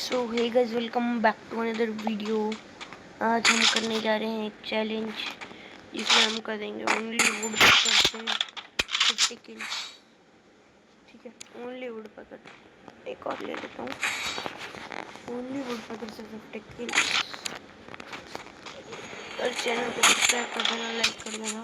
So hey guys, welcome back to another video. आज हम करने जा रहे हैं एक चैलेंज जिसमें हम करेंगे ओनली वुड पैकर से 50 किल। ठीक है, ओनली वुड पैकर। एक और ले लेता हूँ। ओनली वुड पैकर से 50 किल। और चैनल को सब्सक्राइब कर देना, लाइक कर देना।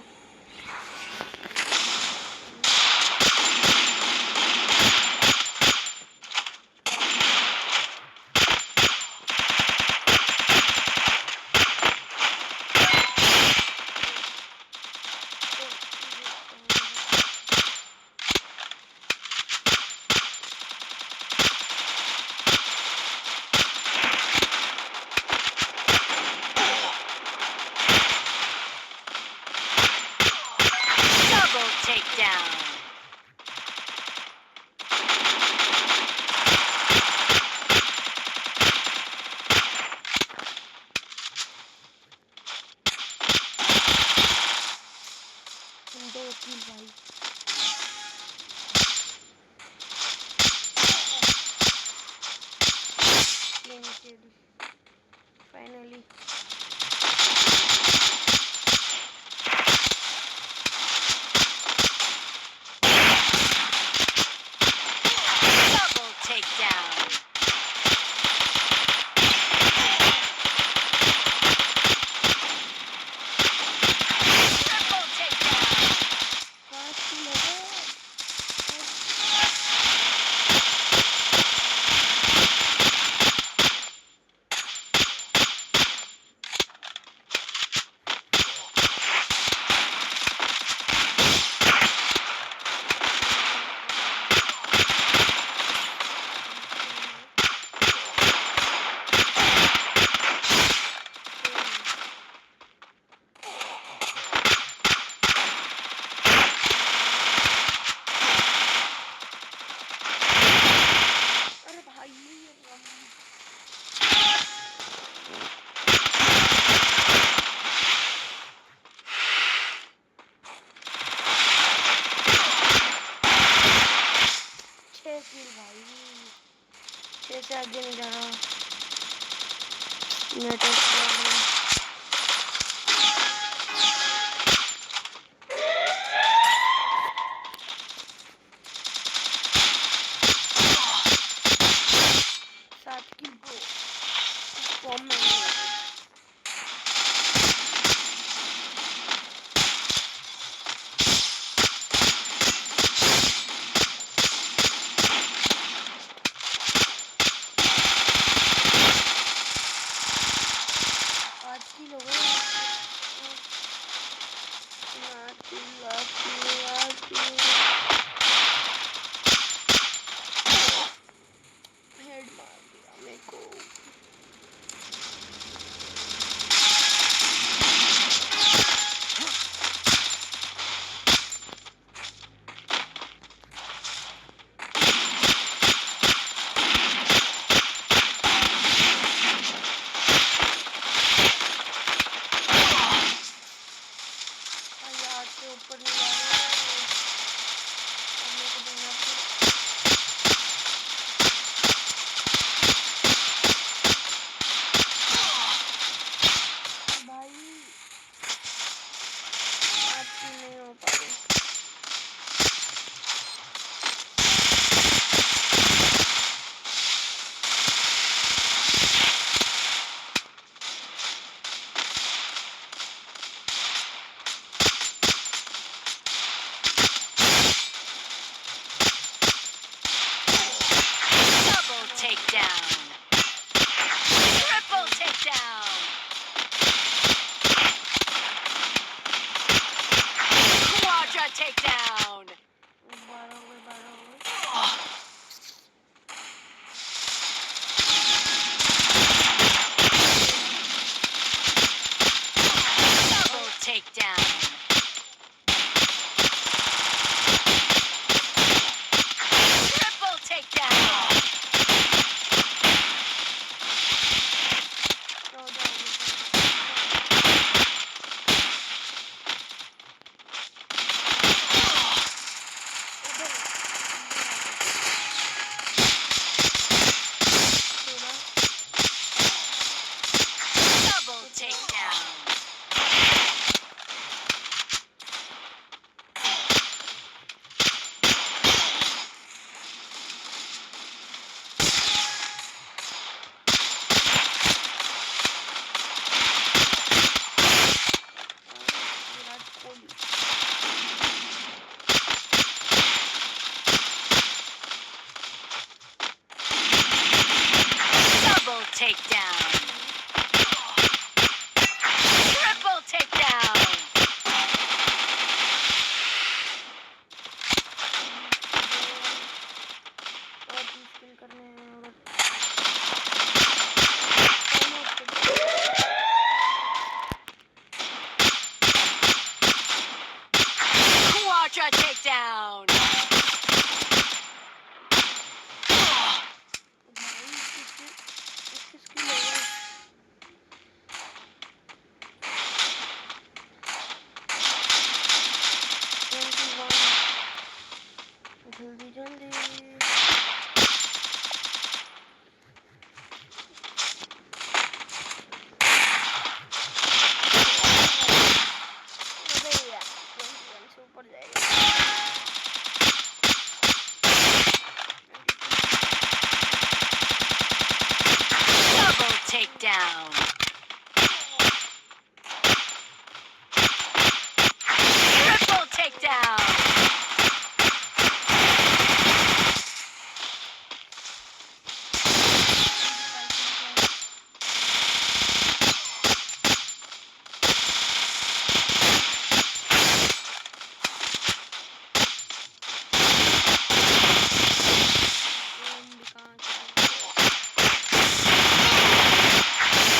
Takedown. दो किल भाई। Finally Double takedown. Triple takedown. छह से आगे नहीं जा रहा। नेटवर्क 7 की फॉर्म में हेड मार दिया मेरे को। यार से ऊपर नहीं जा रहा है। अब मेरे को देना भाई, आपकी नहीं हो पा रही। Double takedown. Triple takedown. Quadra takedown. 12 हो गए। Double takedown. Triple takedown. takedown. Triple takedown. और 30 किल करने हैं और Quadra takedown. इसकी स्किल है जल्दी जल्दी से ऊपर जाएगा Double takedown. Triple takedown.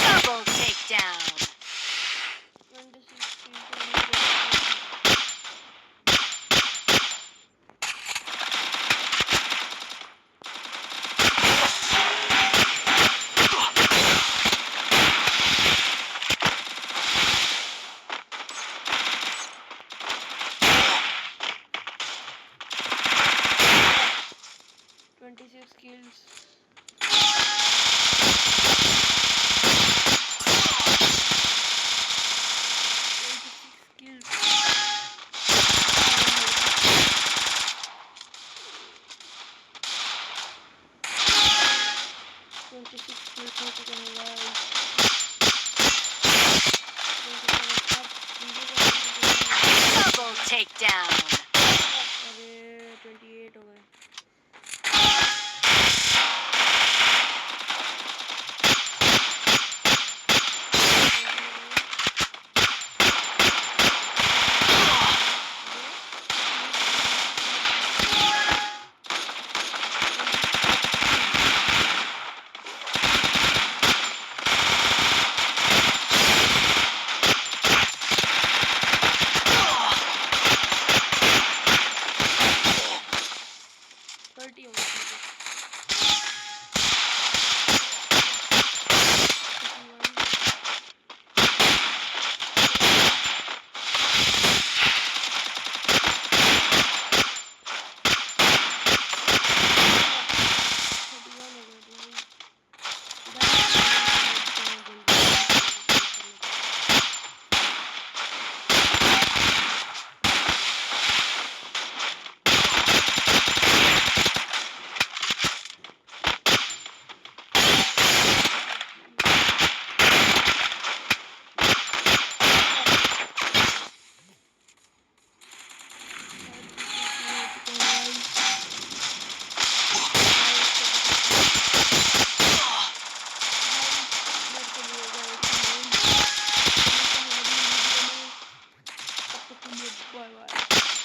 Double takedown. 26 kills. Double takedown. अरे 28 हो गए बाय बाय।